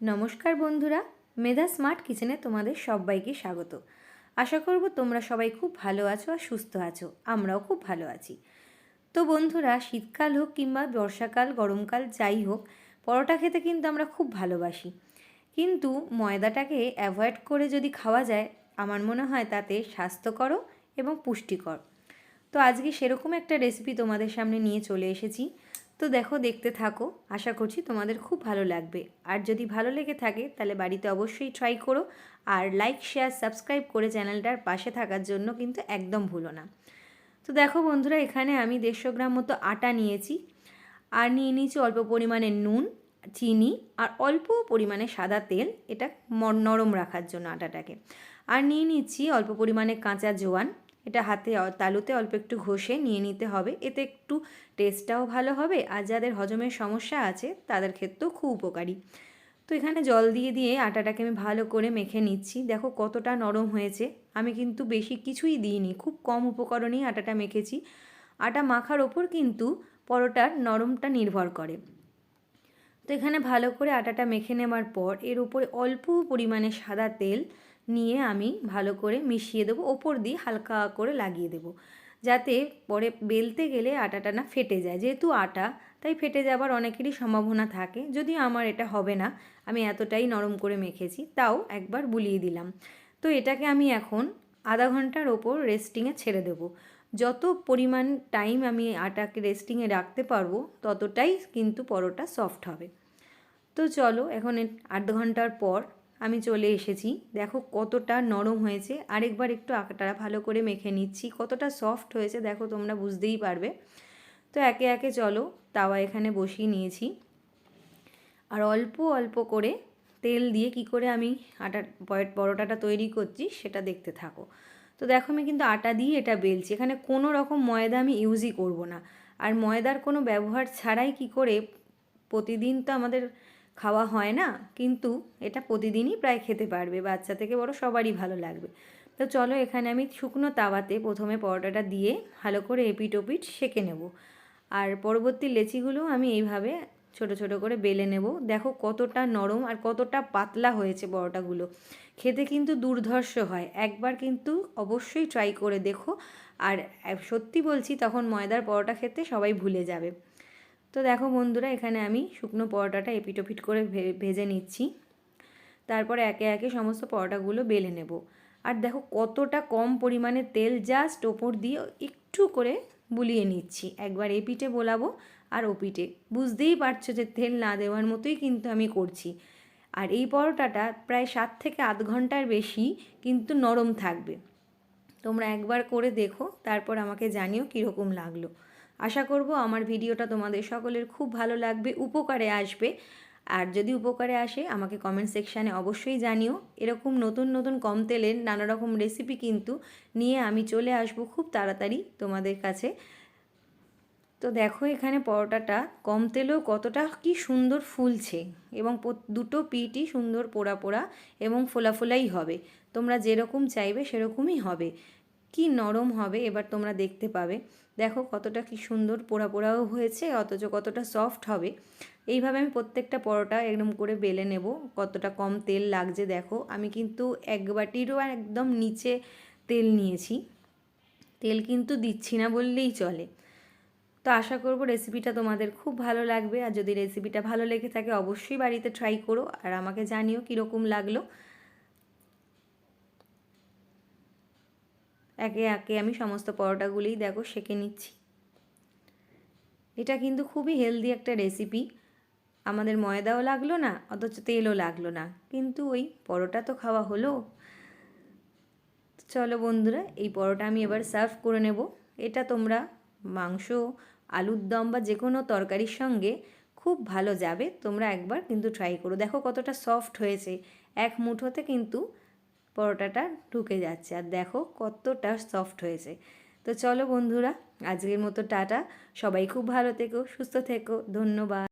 নমস্কার বন্ধুরা, মেধা স্মার্ট কিচেনে তোমাদের সবাইকে স্বাগত। আশা করব তোমরা সবাই খুব ভালো আছো আর সুস্থ আছো। আমরাও খুব ভালো আছি। তো বন্ধুরা, শীতকাল হোক কিংবা বর্ষাকাল, গরমকাল যাই হোক, পরোটা খেতে কিন্তু আমরা খুব ভালোবাসি। কিন্তু ময়দাটাকে অ্যাভয়েড করে যদি খাওয়া যায়, আমার মনে হয় তাতে স্বাস্থ্যকরও এবং পুষ্টিকর। তো আজকে সেরকম একটা রেসিপি তোমাদের সামনে নিয়ে চলে এসেছি। তো দেখো, দেখতে থাকো, আশা করছি তোমাদের খুব ভালো লাগবে। আর যদি ভালো লেগে থাকে তাহলে বাড়িতে অবশ্যই ট্রাই করো। আর লাইক, শেয়ার, সাবস্ক্রাইব করে চ্যানেলটার পাশে থাকার জন্য কিন্তু একদম ভুলো না। তো দেখো বন্ধুরা, এখানে আমি 150 গ্রাম মতো আটা নিয়েছি। আর নিয়ে নিয়েছি অল্প পরিমাণে নুন, চিনি আর অল্প পরিমাণে সাদা তেল, এটা নরম রাখার জন্য আটাটাকে। আর নিয়ে নিচ্ছি অল্প পরিমাণে কাঁচা জোয়ান, এটা হাতে তালুতে অল্প একটু ঘষে নিয়ে নিতে হবে। এতে একটু টেস্টটাও ভালো হবে, আর যাদের হজমের সমস্যা আছে তাদের ক্ষেত্রেও খুব উপকারী। তো এখানে জল দিয়ে দিয়ে আটাটাকে আমি ভালো করে মেখে নিচ্ছি। দেখো কতটা নরম হয়েছে। আমি কিন্তু বেশি কিছুই দিইনি, খুব কম উপকরণেই আটাটা মেখেছি। আটা মাখার ওপর কিন্তু পরোটার নরমটা নির্ভর করে। তো এখানে ভালো করে আটাটা মেখে নেওয়ার পর এর উপরে অল্প পরিমাণে সাদা তেল নিয়ে আমি ভালো করে মিশিয়ে দেবো, ওপর দিয়ে হালকা করে লাগিয়ে দেবো, যাতে পরে বেলতে গেলে আটাটা না ফেটে যায়। যেহেতু আটা, তাই ফেটে যাবার অনেকেরই সম্ভাবনা থাকে। যদিও আমার এটা হবে না, আমি এতটাই নরম করে মেখেছি, তাও একবার বুলিয়ে দিলাম। তো এটাকে আমি এখন আধা ঘন্টার ওপর রেস্টিংয়ে ছেড়ে দেবো। যত পরিমাণ টাইম আমি আটাকে রেস্টিংয়ে রাখতে পারবো, ততটাই কিন্তু পরোটা সফট হবে। তো চলো, এখন 8 ঘন্টার পর আমি চলে এসেছি। দেখো কতটা নরম হয়েছে। আরেকবার একটু আটাটা ভালো করে মেখে নিচ্ছি। কতটা সফট হয়েছে দেখো, তোমরা বুঝতেই পারবে। তো একে একে চলো, তাওয়া এখানে বসিয়ে নিয়েছি। আর অল্প অল্প করে তেল দিয়ে কি করে আমি পরোটাটা তৈরি করছি সেটা দেখতে থাকো। তো দেখো, আমি কিন্তু আটা দিয়ে এটা বেলছি। এখানে কোনো রকম ময়দা আমি ইউজই করব না। আর ময়দার কোনো ব্যবহার ছাড়াই কি করে, প্রতিদিন তো আমাদের খাওয়া হয় না, কিন্তু এটা প্রতিদিনই প্রায় খেতে পারবে, বাচ্চা থেকে বড় সবারই ভালো লাগবে। তো চলো, এখানে আমি শুকনো তাওয়াতে প্রথমে পরোটাটা দিয়ে ভালো করে এপিট ওপিট সেঁকে নেব। আর পরবর্তী লেচিগুলো আমি এইভাবে ছোট ছোট করে বেলে নেব। দেখো কতটা নরম আর কতটা পাতলা হয়েছে পরোটাগুলো। খেতে কিন্তু দুর্ধর্ষ হয়। একবার কিন্তু অবশ্যই ট্রাই করে দেখো। আর সত্যি বলছি, তখন ময়দার পরোটা খেতে সবাই ভুলে যাবে। তো দেখো বন্ধুরা, এখানে আমি শুকনো পরোটাটা এপিট ওপিট করে ভেজে নিচ্ছি। তারপরে একে একে সমস্ত পরোটাগুলো বেলে নেব। আর দেখো কতটা কম পরিমাণে তেল জাস্ট ওপর দিয়ে একটু করে বুলিয়ে নিচ্ছি। একবার এই পিঠে বোলাবো আর ও পিঠে, বুঝতেই পারছো যে তেল না দেওয়ার মতোই কিন্তু আমি করছি। আর এই পরোটাটা প্রায় 7 থেকে 8 ঘন্টার বেশি কিন্তু নরম থাকবে। তোমরা একবার করে দেখো, তারপর আমাকে জানিও কীরকম লাগলো। আশা করব আমার ভিডিওটা তোমাদের সকলের খুব ভালো লাগবে, উপকারে আসবে। আর যদি উপকারে আসে আমাকে কমেন্ট সেকশানে অবশ্যই জানিও। এরকম নতুন নতুন কম তেলের নানা রকম রেসিপি কিন্তু নিয়ে আমি চলে আসব খুব তাড়াতাড়ি তোমাদের কাছে। তো দেখো, এখানে পরোটাটা কম তেলেও কতটা কি সুন্দর ফুলছে, এবং দুটো পিঠই সুন্দর পোড়া পোড়া এবং ফোলা ফোলাই হবে। তোমরা যেরকম চাইবে সেরকমই হবে। কি নরম হবে এবার তোমরা দেখতে পাবে। দেখো কতটা কি সুন্দর পোড়া পোড়াও হয়েছে, অথচ কতটা সফট হবে। এইভাবে আমি প্রত্যেকটা পরোটা এরকম করে বেলে নেব। কতটা কম তেল লাগছে দেখো, আমি কিন্তু এক বাটিরও একদম নিচে তেল নিয়েছি। তেল কিন্তু দিচ্ছি না বললেই চলে। তো আশা করব রেসিপিটা তোমাদের খুব ভালো লাগবে। আর যদি রেসিপিটা ভালো লেগে থাকে অবশ্যই বাড়িতে ট্রাই করো, আর আমাকে জানিও কীরকম লাগলো। একে একে আমি সমস্ত পরোটাগুলিই দেখো সেঁকে নিচ্ছি। এটা কিন্তু খুবই হেলদি একটা রেসিপি। আমাদের ময়দাও লাগলো না, অথচ তেলও লাগলো না, কিন্তু ওই পরোটা তো খাওয়া হলো। চলো বন্ধুরা, এই পরোটা আমি এবার সার্ভ করে নেব। এটা তোমরা মাংস, আলুর দম বা যে কোনো তরকারির সঙ্গে খুব ভালো যাবে। তোমরা একবার কিন্তু ট্রাই করো। দেখো কতটা সফট হয়েছে, এক মুঠোতে কিন্তু পরোটাটা ঢুকে যাচ্ছে। আর দেখো কতটা সফট হয়েছে। তো চলো বন্ধুরা, আজকের মতো টাটা। সবাই খুব ভালো থেকো, সুস্থ থেকো। ধন্যবাদ।